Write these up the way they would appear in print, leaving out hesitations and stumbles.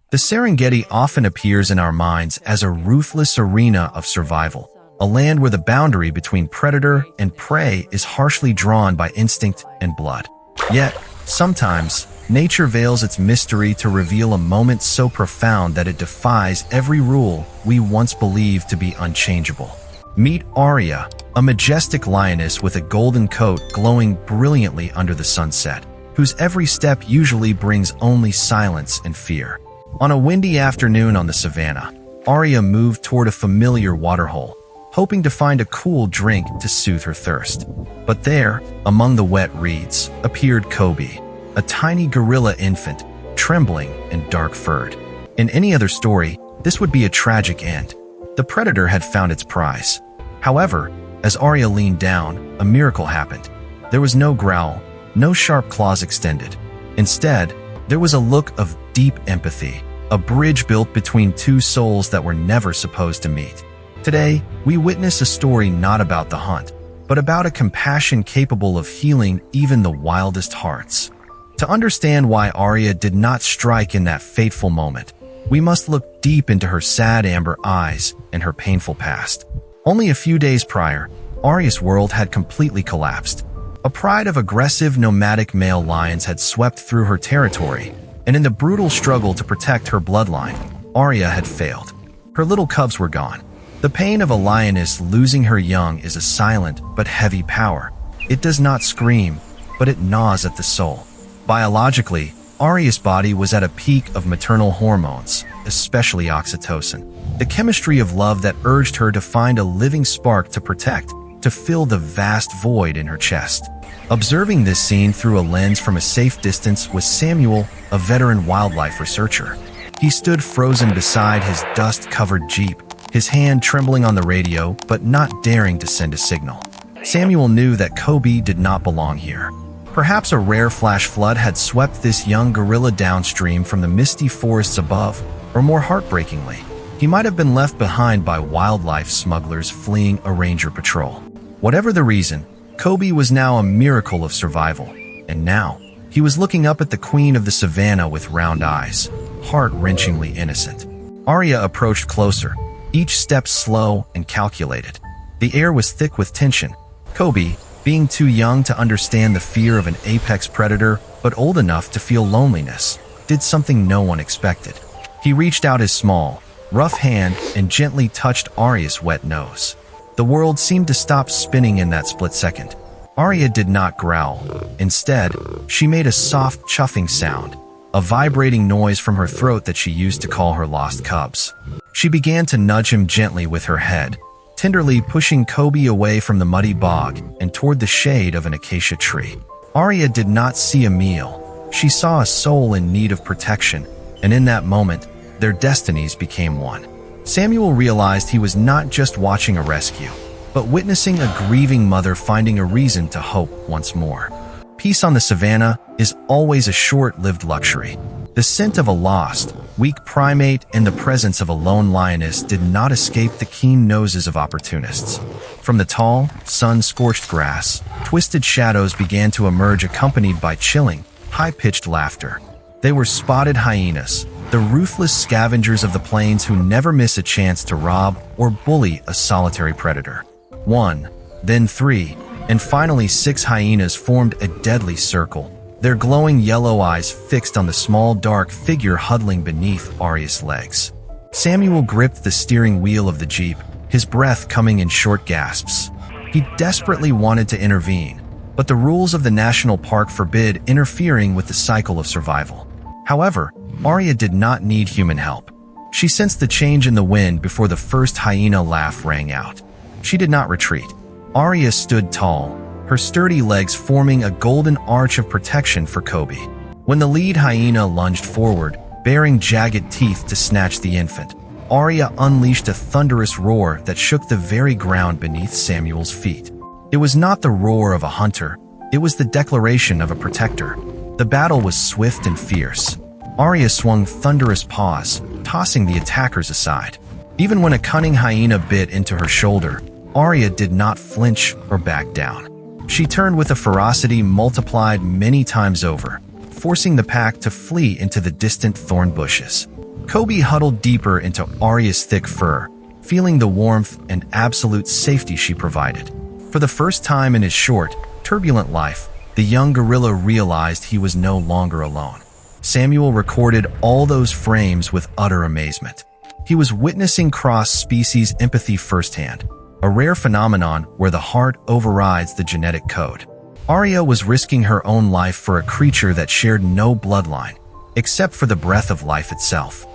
The Serengeti often appears in our minds as a ruthless arena of survival, a land where the boundary between predator and prey is harshly drawn by instinct and blood. Yet, sometimes, nature veils its mystery to reveal a moment so profound that it defies every rule we once believed to be unchangeable. Meet Aria, a majestic lioness with a golden coat glowing brilliantly under the sunset, whose every step usually brings only silence and fear. On a windy afternoon on the savannah, Aria moved toward a familiar waterhole, hoping to find a cool drink to soothe her thirst. But there, among the wet reeds, appeared Kobe, a tiny gorilla infant, trembling and dark-furred. In any other story, this would be a tragic end. The predator had found its prize. However, as Aria leaned down, a miracle happened. There was no growl, no sharp claws extended. Instead, there was a look of deep empathy, a bridge built between two souls that were never supposed to meet. Today, we witness a story not about the hunt, but about a compassion capable of healing even the wildest hearts. To understand why Aria did not strike in that fateful moment, we must look deep into her sad amber eyes and her painful past. Only a few days prior, Aria's world had completely collapsed. A pride of aggressive nomadic male lions had swept through her territory, and in the brutal struggle to protect her bloodline, Aria had failed. Her little cubs were gone. The pain of a lioness losing her young is a silent but heavy power. It does not scream, but it gnaws at the soul. Biologically, Aria's body was at a peak of maternal hormones, especially oxytocin, the chemistry of love that urged her to find a living spark to protect, to fill the vast void in her chest. Observing this scene through a lens from a safe distance was Samuel, a veteran wildlife researcher. He stood frozen beside his dust-covered Jeep, his hand trembling on the radio but not daring to send a signal. Samuel knew that Kobe did not belong here. Perhaps a rare flash flood had swept this young gorilla downstream from the misty forests above, or more heartbreakingly, he might have been left behind by wildlife smugglers fleeing a ranger patrol. Whatever the reason, Kobe was now a miracle of survival, and now he was looking up at the queen of the savannah with round eyes, heart-wrenchingly innocent. Aria approached closer, each step slow and calculated. The air was thick with tension. Kobe, being too young to understand the fear of an apex predator but old enough to feel loneliness, did something no one expected. He reached out his small, rough hand and gently touched Aria's wet nose. The world seemed to stop spinning in that split second. Aria did not growl. Instead, she made a soft chuffing sound, a vibrating noise from her throat that she used to call her lost cubs. She began to nudge him gently with her head, tenderly pushing Kobe away from the muddy bog and toward the shade of an acacia tree. Aria did not see a meal. She saw a soul in need of protection, and in that moment, their destinies became one. Samuel realized he was not just watching a rescue, but witnessing a grieving mother finding a reason to hope once more. Peace on the savannah is always a short-lived luxury. The scent of a lost, weak primate and the presence of a lone lioness did not escape the keen noses of opportunists. From the tall, sun-scorched grass, twisted shadows began to emerge accompanied by chilling, high-pitched laughter. They were spotted hyenas, the ruthless scavengers of the plains who never miss a chance to rob or bully a solitary predator. 1, then 3, and finally 6 hyenas formed a deadly circle, their glowing yellow eyes fixed on the small dark figure huddling beneath Aria's legs. Samuel gripped the steering wheel of the Jeep, his breath coming in short gasps. He desperately wanted to intervene, but the rules of the national park forbid interfering with the cycle of survival. However, Aria did not need human help. She sensed the change in the wind before the first hyena laugh rang out. She did not retreat. Aria stood tall, her sturdy legs forming a golden arch of protection for Kobe. When the lead hyena lunged forward, baring jagged teeth to snatch the infant, Aria unleashed a thunderous roar that shook the very ground beneath Samuel's feet. It was not the roar of a hunter, it was the declaration of a protector. The battle was swift and fierce. Aria swung thunderous paws, tossing the attackers aside. Even when a cunning hyena bit into her shoulder, Aria did not flinch or back down. She turned with a ferocity multiplied many times over, forcing the pack to flee into the distant thorn bushes. Kobe huddled deeper into Aria's thick fur, feeling the warmth and absolute safety she provided. For the first time in his short, turbulent life, the young gorilla realized he was no longer alone. Samuel recorded all those frames with utter amazement. He was witnessing cross-species empathy firsthand, a rare phenomenon where the heart overrides the genetic code. Aria was risking her own life for a creature that shared no bloodline, except for the breath of life itself.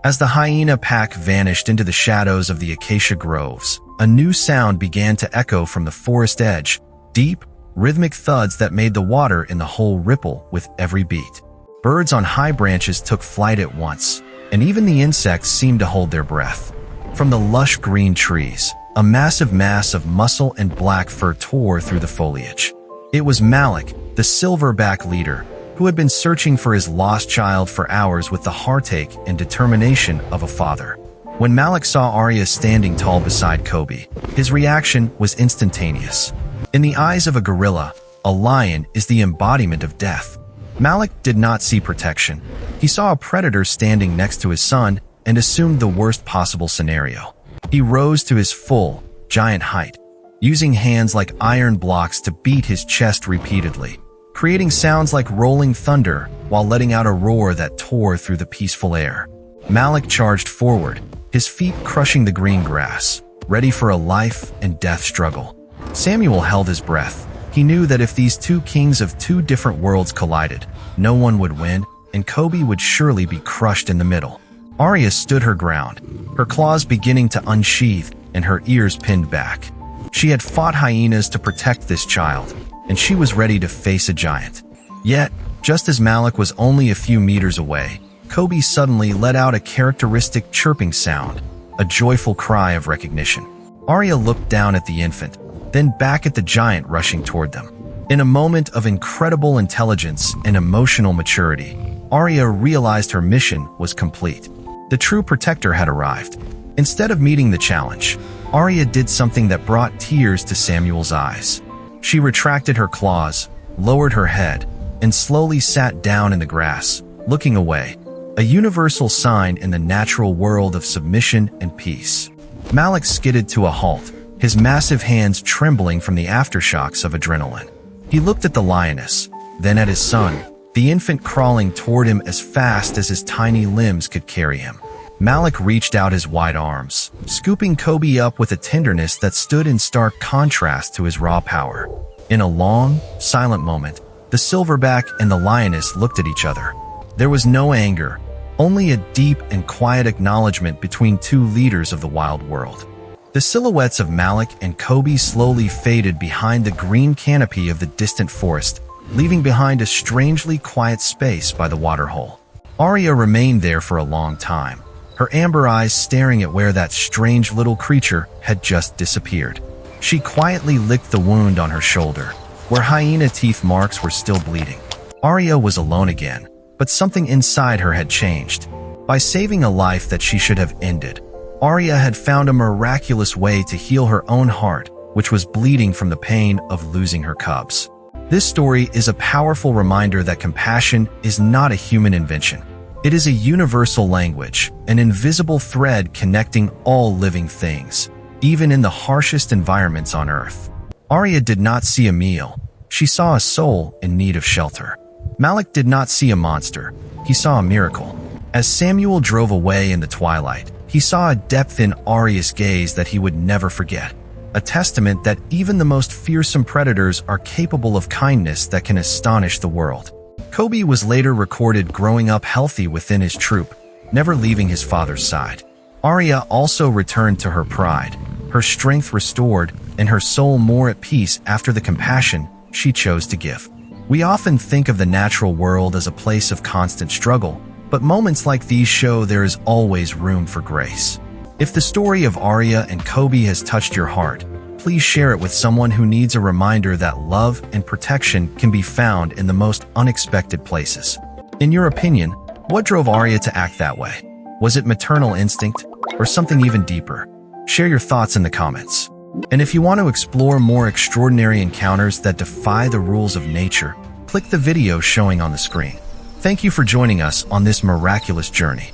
As the hyena pack vanished into the shadows of the acacia groves, a new sound began to echo from the forest edge, deep, rhythmic thuds that made the water in the hole ripple with every beat. Birds on high branches took flight at once, and even the insects seemed to hold their breath. From the lush green trees, a massive mass of muscle and black fur tore through the foliage. It was Malik, the silverback leader, who had been searching for his lost child for hours with the heartache and determination of a father. When Malik saw Aria standing tall beside Kobe, his reaction was instantaneous. In the eyes of a gorilla, a lion is the embodiment of death. Malik did not see protection. He saw a predator standing next to his son and assumed the worst possible scenario. He rose to his full, giant height, using hands like iron blocks to beat his chest repeatedly, creating sounds like rolling thunder while letting out a roar that tore through the peaceful air. Malik charged forward, his feet crushing the green grass, ready for a life and death struggle. Samuel held his breath. He knew that if these two kings of two different worlds collided, no one would win, and Kobe would surely be crushed in the middle. Aria stood her ground, her claws beginning to unsheath and her ears pinned back. She had fought hyenas to protect this child, and she was ready to face a giant. Yet, just as Malik was only a few meters away, Kobe suddenly let out a characteristic chirping sound, a joyful cry of recognition. Aria looked down at the infant, then back at the giant rushing toward them. In a moment of incredible intelligence and emotional maturity, Aria realized her mission was complete. The true protector had arrived. Instead of meeting the challenge, Aria did something that brought tears to Samuel's eyes. She retracted her claws, lowered her head, and slowly sat down in the grass, looking away, a universal sign in the natural world of submission and peace. Malik skidded to a halt, his massive hands trembling from the aftershocks of adrenaline. He looked at the lioness, then at his son, the infant crawling toward him as fast as his tiny limbs could carry him. Malik reached out his wide arms, scooping Kobe up with a tenderness that stood in stark contrast to his raw power. In a long, silent moment, the silverback and the lioness looked at each other. There was no anger, only a deep and quiet acknowledgement between two leaders of the wild world. The silhouettes of Malik and Kobe slowly faded behind the green canopy of the distant forest, leaving behind a strangely quiet space by the waterhole. Aria remained there for a long time, her amber eyes staring at where that strange little creature had just disappeared. She quietly licked the wound on her shoulder, where hyena teeth marks were still bleeding. Aria was alone again, but something inside her had changed. By saving a life that she should have ended, Aria had found a miraculous way to heal her own heart, which was bleeding from the pain of losing her cubs. This story is a powerful reminder that compassion is not a human invention. It is a universal language, an invisible thread connecting all living things, even in the harshest environments on Earth. Aria did not see a meal. She saw a soul in need of shelter. Malik did not see a monster. He saw a miracle. As Samuel drove away in the twilight, he saw a depth in Aria's gaze that he would never forget, a testament that even the most fearsome predators are capable of kindness that can astonish the world. Kobe was later recorded growing up healthy within his troop, never leaving his father's side. Aria also returned to her pride, her strength restored, and her soul more at peace after the compassion she chose to give. We often think of the natural world as a place of constant struggle, but moments like these show there is always room for grace. If the story of Aria and Kobe has touched your heart, please share it with someone who needs a reminder that love and protection can be found in the most unexpected places. In your opinion, what drove Aria to act that way? Was it maternal instinct or something even deeper? Share your thoughts in the comments. And if you want to explore more extraordinary encounters that defy the rules of nature, click the video showing on the screen. Thank you for joining us on this miraculous journey.